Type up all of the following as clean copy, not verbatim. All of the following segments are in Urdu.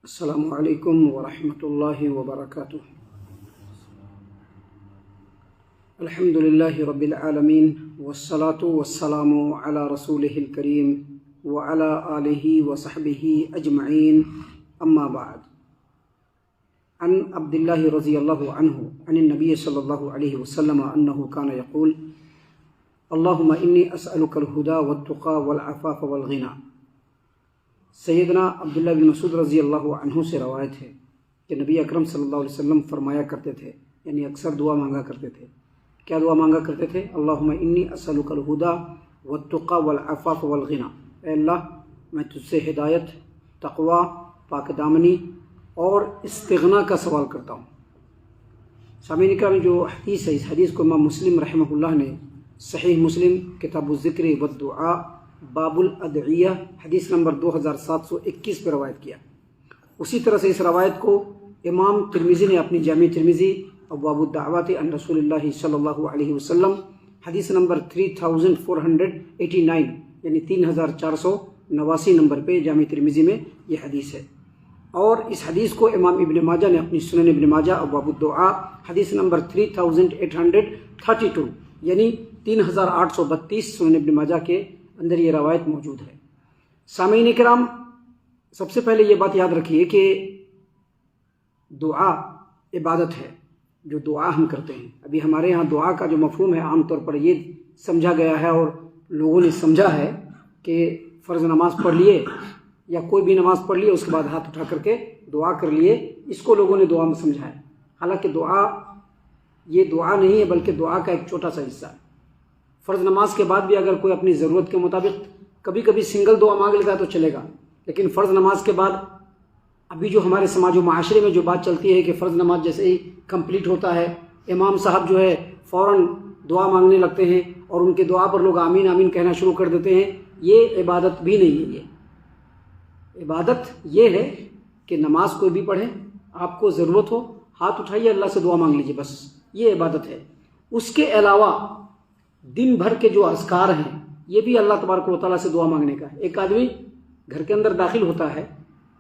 السلام علیکم ورحمۃ اللہ وبرکاتہ۔ الحمد للہ رب العالمین والصلاة والسلام علی رسولہ الکریم وعلی آلہ وصحبہ اجمعین، اما بعد۔ عن عبد اللہ رضی اللہ عنہ عن النبی صلی اللہ علیہ وسلم انہ کان یقول اللہم انی اسألک الہدی والتقی والعفاف والغنی۔ سیدنا عبداللہ بن مسعود رضی اللہ عنہ سے روایت ہے کہ نبی اکرم صلی اللہ علیہ وسلم فرمایا کرتے تھے، یعنی اکثر دعا مانگا کرتے تھے۔ کیا دعا مانگا کرتے تھے؟ اللہم انی اسألک الہدی والتقی والعفاف والغنی۔ اے اللہ، میں تجھ سے ہدایت، تقوی، پاک دامنی اور استغنا کا سوال کرتا ہوں۔ سامعین کرام، جو حدیث ہے، اس حدیث کو امام مسلم رحمہ اللہ نے صحیح مسلم کتاب الذکر والدعاء باب الادعیہ حدیث نمبر 2721 پہ روایت کیا۔ اسی طرح سے اس روایت کو امام ترمذی نے اپنی جامع ترمذی ابواب الدعوات عن رسول اللہ صلی اللہ علیہ وسلم حدیث نمبر 3489 یعنی 3489 نمبر پہ جامع ترمذی میں یہ حدیث ہے۔ اور اس حدیث کو امام ابن ماجہ نے اپنی سنن ابن ماجہ ابواب الدعاء حدیث نمبر 3832 یعنی 3832 سنن ابن ماجہ کے اندر یہ روایت موجود ہے۔ سامعین کرام، سب سے پہلے یہ بات یاد رکھیے کہ دعا عبادت ہے، جو دعا ہم کرتے ہیں۔ ابھی ہمارے یہاں دعا کا جو مفہوم ہے عام طور پر یہ سمجھا گیا ہے اور لوگوں نے سمجھا ہے کہ فرض نماز پڑھ لیے یا کوئی بھی نماز پڑھ لیے، اس کے بعد ہاتھ اٹھا کر کے دعا کر لیے، اس کو لوگوں نے دعا میں سمجھا ہے۔ حالانکہ دعا یہ دعا نہیں ہے، بلکہ دعا کا ایک چھوٹا سا حصہ ہے۔ فرض نماز کے بعد بھی اگر کوئی اپنی ضرورت کے مطابق کبھی کبھی سنگل دعا مانگ لیتا ہے تو چلے گا، لیکن فرض نماز کے بعد ابھی جو ہمارے سماج و معاشرے میں جو بات چلتی ہے کہ فرض نماز جیسے ہی کمپلیٹ ہوتا ہے، امام صاحب جو ہے فوراً دعا مانگنے لگتے ہیں اور ان کے دعا پر لوگ آمین آمین کہنا شروع کر دیتے ہیں۔ یہ عبادت بھی نہیں ہے۔ یہ عبادت یہ ہے کہ نماز کوئی بھی پڑھے، آپ کو ضرورت ہو ہاتھ اٹھائیے، اللہ سے دعا مانگ لیجیے، بس یہ عبادت ہے۔ اس کے علاوہ دن بھر کے جو اذکار ہیں، یہ بھی اللہ تبارک و تعالیٰ سے دعا مانگنے کا ہے۔ ایک آدمی گھر کے اندر داخل ہوتا ہے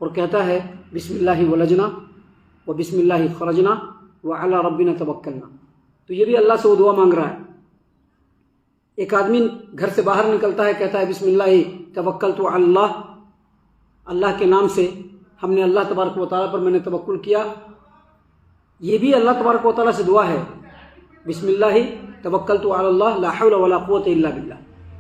اور کہتا ہے بسم اللہ ولجنا و بسم اللہ خرجنا وعلی ربنا توکلنا، تو یہ بھی اللہ سے وہ دعا مانگ رہا ہے۔ ایک آدمی گھر سے باہر نکلتا ہے، کہتا ہے بسم اللہ توکلت علی اللہ، اللہ کے نام سے ہم نے اللہ تبارک و تعالیٰ پر میں نے توکل کیا، یہ بھی اللہ تبارک و تعالیٰ سے دعا ہے۔ بسم اللہ توکلت علی اللہ لا حول ولا قوت الا باللہ،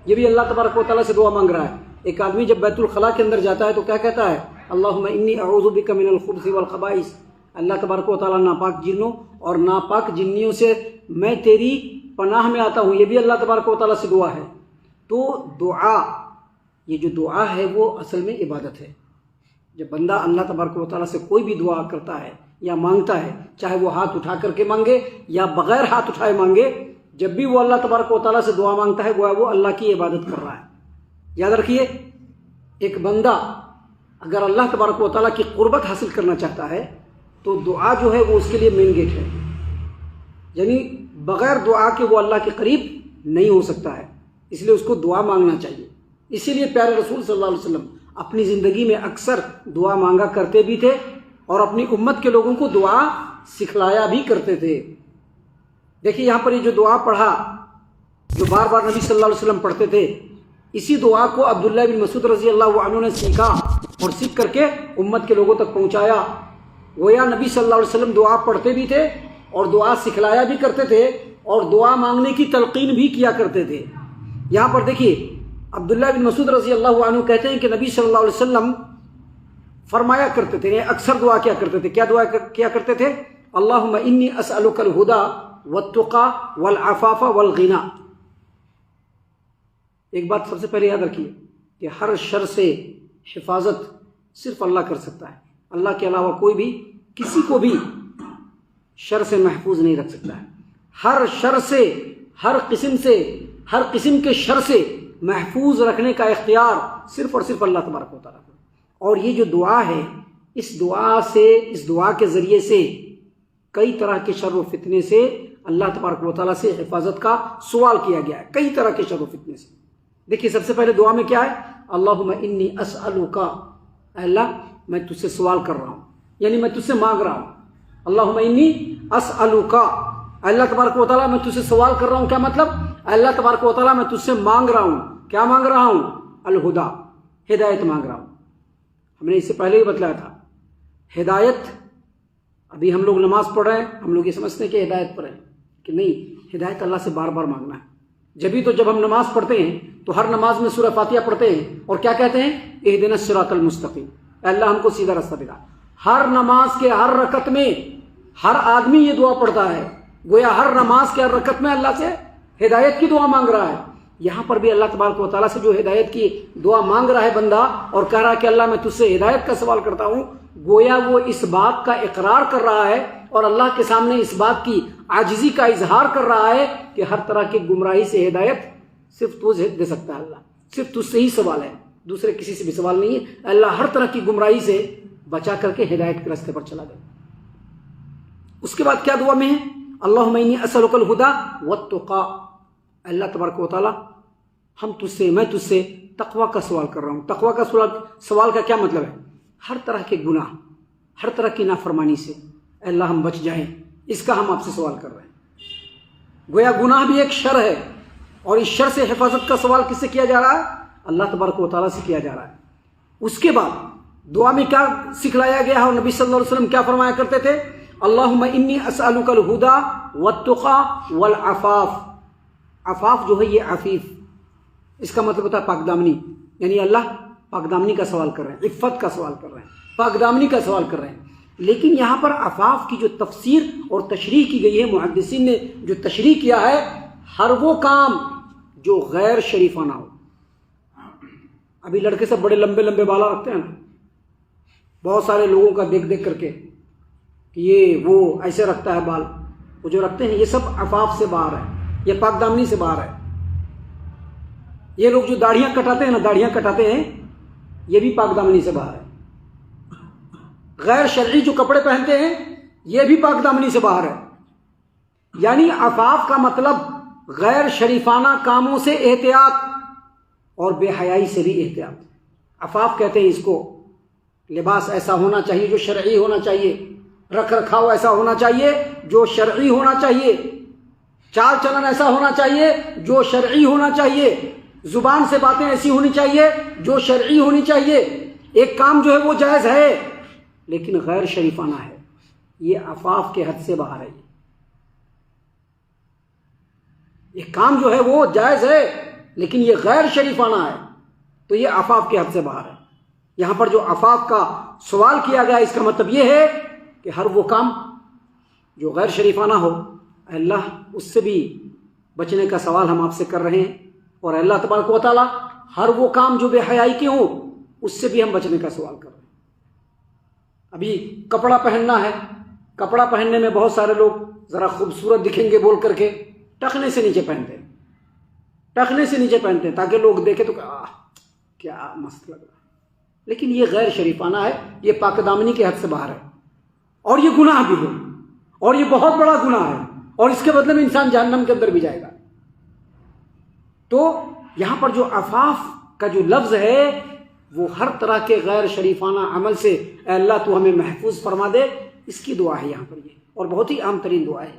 یہ بھی اللہ تبارک و تعالیٰ سے دعا مانگ رہا ہے۔ ایک آدمی جب بیت الخلاء کے اندر جاتا ہے تو کیا کہتا ہے؟ اللہم انی اعوذ بک من الخبث والخبائث، اللہ تبارک و تعالیٰ ناپاک جنوں اور ناپاک جنیوں سے میں تیری پناہ میں آتا ہوں، یہ بھی اللہ تبارک و تعالیٰ سے دعا ہے۔ تو دعا، یہ جو دعا ہے وہ اصل میں عبادت ہے۔ جب بندہ اللہ تبارک و تعالیٰ سے کوئی بھی دعا کرتا ہے یا مانگتا ہے، چاہے وہ ہاتھ اٹھا کر کے مانگے یا بغیر ہاتھ اٹھائے مانگے، جب بھی وہ اللہ تبارک و تعالیٰ سے دعا مانگتا ہے گویا وہ اللہ کی عبادت کر رہا ہے۔ یاد رکھیے، ایک بندہ اگر اللہ تبارک و تعالیٰ کی قربت حاصل کرنا چاہتا ہے تو دعا جو ہے وہ اس کے لیے مین گیٹ ہے، یعنی بغیر دعا کے وہ اللہ کے قریب نہیں ہو سکتا ہے، اس لیے اس کو دعا مانگنا چاہیے۔ اسی لیے پیارے رسول صلی اللہ علیہ وسلم اپنی زندگی میں اکثر دعا مانگا کرتے بھی تھے اور اپنی امت کے لوگوں کو دعا سکھلایا بھی کرتے تھے۔ دیکھیے یہاں پر یہ جو دعا پڑھا، جو بار بار نبی صلی اللہ علیہ وسلم پڑھتے تھے، اسی دعا کو عبداللہ بن مسعود رضی اللہ عنہ نے سیکھا اور سیکھ کر کے امت کے لوگوں تک پہنچایا۔ گویا نبی صلی اللہ علیہ وسلم دعا پڑھتے بھی تھے اور دعا سکھلایا بھی کرتے تھے اور دعا مانگنے کی تلقین بھی کیا کرتے تھے۔ یہاں پر دیکھیے عبداللہ بن مسعود رضی اللہ عنہ کہتے ہیں کہ نبی صلی اللہ علیہ وسلم فرمایا کرتے تھے، اکثر دعا کیا کرتے تھے۔ کیا دعا کیا کرتے تھے؟ اللہم انی اسألک الہدی والتقی والعفاف والغنی۔ ایک بات سب سے پہلے یاد رکھیے کہ ہر شر سے حفاظت صرف اللہ کر سکتا ہے۔ اللہ کے علاوہ کوئی بھی کسی کو بھی شر سے محفوظ نہیں رکھ سکتا ہے۔ ہر شر سے، ہر قسم کے شر سے محفوظ رکھنے کا اختیار صرف اور صرف اللہ تبارک و تعالیٰ کو۔ اور یہ جو دعا ہے، اس دعا کے ذریعے سے کئی طرح کے شر و فتنے سے اللہ تبارک و تعالیٰ سے حفاظت کا سوال کیا گیا ہے، کئی طرح کے شر و فتنے سے۔ دیکھیے سب سے پہلے دعا میں کیا ہے؟ اللہم انی اسألک، اے اللہ میں تجھ سے سوال کر رہا ہوں، یعنی میں تجھ سے مانگ رہا ہوں. اللہم انی اسألک، اللہ تبارک و تعالیٰ میں تجھ سے سوال کر رہا ہوں. کیا مطلب؟ اللہ تبارک و تعالیٰ میں تجھ سے مانگ رہا ہوں. کیا مانگ رہا ہوں؟ الہدا، ہدایت مانگ رہا ہوں. ہم نے اس سے پہلے ہی بتلایا تھا ہدایت. ابھی ہم لوگ نماز پڑھ رہے ہیں، ہم لوگ یہ سمجھتے ہیں کہ ہدایت پر ہے، کہ نہیں، ہدایت اللہ سے بار بار مانگنا ہے. جبھی تو جب ہم نماز پڑھتے ہیں تو ہر نماز میں سورہ فاتحہ پڑھتے ہیں اور کیا کہتے ہیں؟ اہدنا الصراط المستقیم، اے اللہ ہم کو سیدھا راستہ دکھا. ہر نماز کے ہر رکعت میں ہر آدمی یہ دعا پڑھتا ہے، گویا ہر نماز کے ہر رکعت میں اللہ سے ہدایت کی دعا مانگ رہا ہے. یہاں پر بھی اللہ تبارک و تعالیٰ سے جو ہدایت کی دعا مانگ رہا ہے بندہ، اور کہہ رہا ہے کہ اللہ میں تجھ سے ہدایت کا سوال کرتا ہوں، گویا وہ اس بات کا اقرار کر رہا ہے اور اللہ کے سامنے اس بات کی عاجزی کا اظہار کر رہا ہے کہ ہر طرح کی گمراہی سے ہدایت صرف تجھے دے سکتا ہے. اللہ صرف تجھ سے ہی سوال ہے، دوسرے کسی سے بھی سوال نہیں ہے. اللہ ہر طرح کی گمراہی سے بچا کر کے ہدایت کے راستے پر چلا گیا. اس کے بعد کیا دعا میں ہے؟ اللہم انی اسألک الہدی والتقی، اللہ تبارک و تعالیٰ میں تجھ سے تقوی کا سوال کر رہا ہوں. تقوی کا سوال کا کیا مطلب ہے؟ ہر طرح کے گناہ، ہر طرح کی نافرمانی سے اے اللہ ہم بچ جائیں، اس کا ہم آپ سے سوال کر رہے ہیں. گویا گناہ بھی ایک شر ہے، اور اس شر سے حفاظت کا سوال کس سے کیا جا رہا ہے؟ اللہ تبارک و تعالیٰ سے کیا جا رہا ہے. اس کے بعد دعا میں کیا سکھلایا گیا ہے اور نبی صلی اللہ علیہ وسلم کیا فرمایا کرتے تھے؟ اللہم انی اسألک الہدی والتقی والعفاف. عفاف جو ہے یہ عفیف، اس کا مطلب ہوتا ہے پاک دامنی، یعنی اللہ پاک دامنی کا سوال کر رہے ہیں، عفت کا سوال کر رہے ہیں، پاک دامنی کا سوال کر رہے ہیں. لیکن یہاں پر عفاف کی جو تفسیر اور تشریح کی گئی ہے، محدثین نے جو تشریح کیا ہے، ہر وہ کام جو غیر شریفانہ ہو. ابھی لڑکے سب بڑے لمبے لمبے بالا رکھتے ہیں نا، بہت سارے لوگوں کا دیکھ دیکھ کر کے کہ یہ وہ ایسے رکھتا ہے بال، وہ جو رکھتے ہیں یہ سب عفاف سے باہر ہے، یہ پاک دامنی سے باہر ہے. یہ لوگ جو داڑھیاں کٹاتے ہیں نا، داڑھیاں کٹاتے ہیں، یہ بھی پاک دامنی سے باہر ہے. غیر شرعی جو کپڑے پہنتے ہیں یہ بھی پاک دامنی سے باہر ہے. یعنی عفاف کا مطلب غیر شریفانہ کاموں سے احتیاط اور بے حیائی سے بھی احتیاط. عفاف کہتے ہیں اس کو. لباس ایسا ہونا چاہیے جو شرعی ہونا چاہیے، رکھ رکھاؤ ایسا ہونا چاہیے جو شرعی ہونا چاہیے، چال چلن ایسا ہونا چاہیے جو شرعی ہونا چاہیے، زبان سے باتیں ایسی ہونی چاہیے جو شرعی ہونی چاہیے. ایک کام جو ہے وہ جائز ہے لیکن غیر شریفانہ ہے، یہ عفاف کے حد سے باہر ہے. ایک کام جو ہے وہ جائز ہے لیکن یہ غیر شریفانہ ہے، تو یہ عفاف کے حد سے باہر ہے. یہاں پر جو عفاف کا سوال کیا گیا اس کا مطلب یہ ہے کہ ہر وہ کام جو غیر شریفانہ ہو، اللہ اس سے بھی بچنے کا سوال ہم آپ سے کر رہے ہیں. اور اللہ تبارک و تعالیٰ ہر وہ کام جو بے حیائی کے ہوں اس سے بھی ہم بچنے کا سوال کر رہے ہیں. ابھی کپڑا پہننا ہے، کپڑا پہننے میں بہت سارے لوگ ذرا خوبصورت دکھیں گے بول کر کے ٹخنے سے نیچے پہنتے ہیں، ٹخنے سے نیچے پہنتے ہیں تاکہ لوگ دیکھیں تو کیا مست لگ رہا ہے. لیکن یہ غیر شریفانہ ہے، یہ پاک دامنی کے حد سے باہر ہے، اور یہ گناہ بھی ہے، اور یہ بہت بڑا گناہ ہے، اور اس کے بدلے میں انسان جہنم کے اندر بھی جائے گا. تو یہاں پر جو عفاف کا جو لفظ ہے وہ ہر طرح کے غیر شریفانہ عمل سے اے اللہ تو ہمیں محفوظ فرما دے، اس کی دعا ہے یہاں پر یہ، اور بہت ہی عام ترین دعا ہے.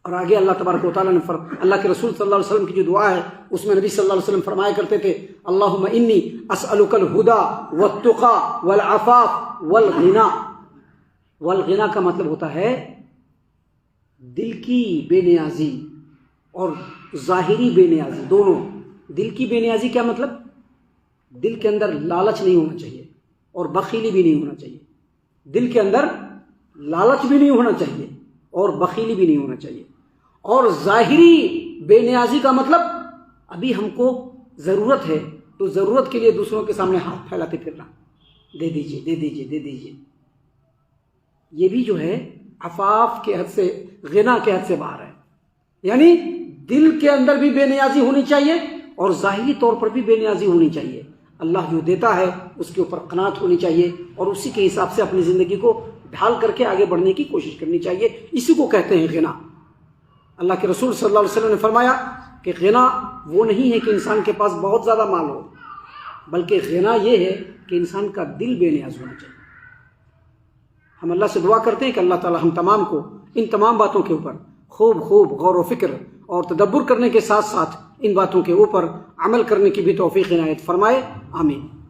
اور آگے اللہ تبارک و تعالیٰ نے اللہ کے رسول صلی اللہ علیہ وسلم کی جو دعا ہے اس میں نبی صلی اللہ علیہ وسلم فرمایا کرتے تھے اللہم انی اسألک الہدی والتقی والعفاف والغنی. والغنی کا مطلب ہوتا ہے دل کی بے نیازی اور ظاہری بے نیازی دونوں. دل کی بے نیازی کیا مطلب؟ دل کے اندر لالچ نہیں ہونا چاہیے اور بخیلی بھی نہیں ہونا چاہیے. دل کے اندر لالچ بھی نہیں ہونا چاہیے اور بخیلی بھی نہیں ہونا چاہیے. اور ظاہری بے نیازی کا مطلب ابھی ہم کو ضرورت ہے تو ضرورت کے لیے دوسروں کے سامنے ہاتھ پھیلاتے پھرنا، دے دیجئے دے دیجئے دے دیجئے. یہ بھی جو ہے عفاف کے حد سے، غنا کے حد سے باہر ہے. یعنی دل کے اندر بھی بے نیازی ہونی چاہیے اور ظاہری طور پر بھی بے نیازی ہونی چاہیے. اللہ جو دیتا ہے اس کے اوپر قناعت ہونی چاہیے اور اسی کے حساب سے اپنی زندگی کو ڈھال کر کے آگے بڑھنے کی کوشش کرنی چاہیے. اسی کو کہتے ہیں غنا. اللہ کے رسول صلی اللہ علیہ وسلم نے فرمایا کہ غنا وہ نہیں ہے کہ انسان کے پاس بہت زیادہ مال ہو، بلکہ غنا یہ ہے کہ انسان کا دل بے نیاز ہونا چاہیے۔ ہم اللہ سے دعا کرتے ہیں کہ اللہ تعالی ہم تمام کو ان تمام باتوں کے اوپر خوب غور و فکر اور تدبر کرنے کے ساتھ ساتھ ان باتوں کے اوپر عمل کرنے کی بھی توفیق عنایت فرمائے، آمین۔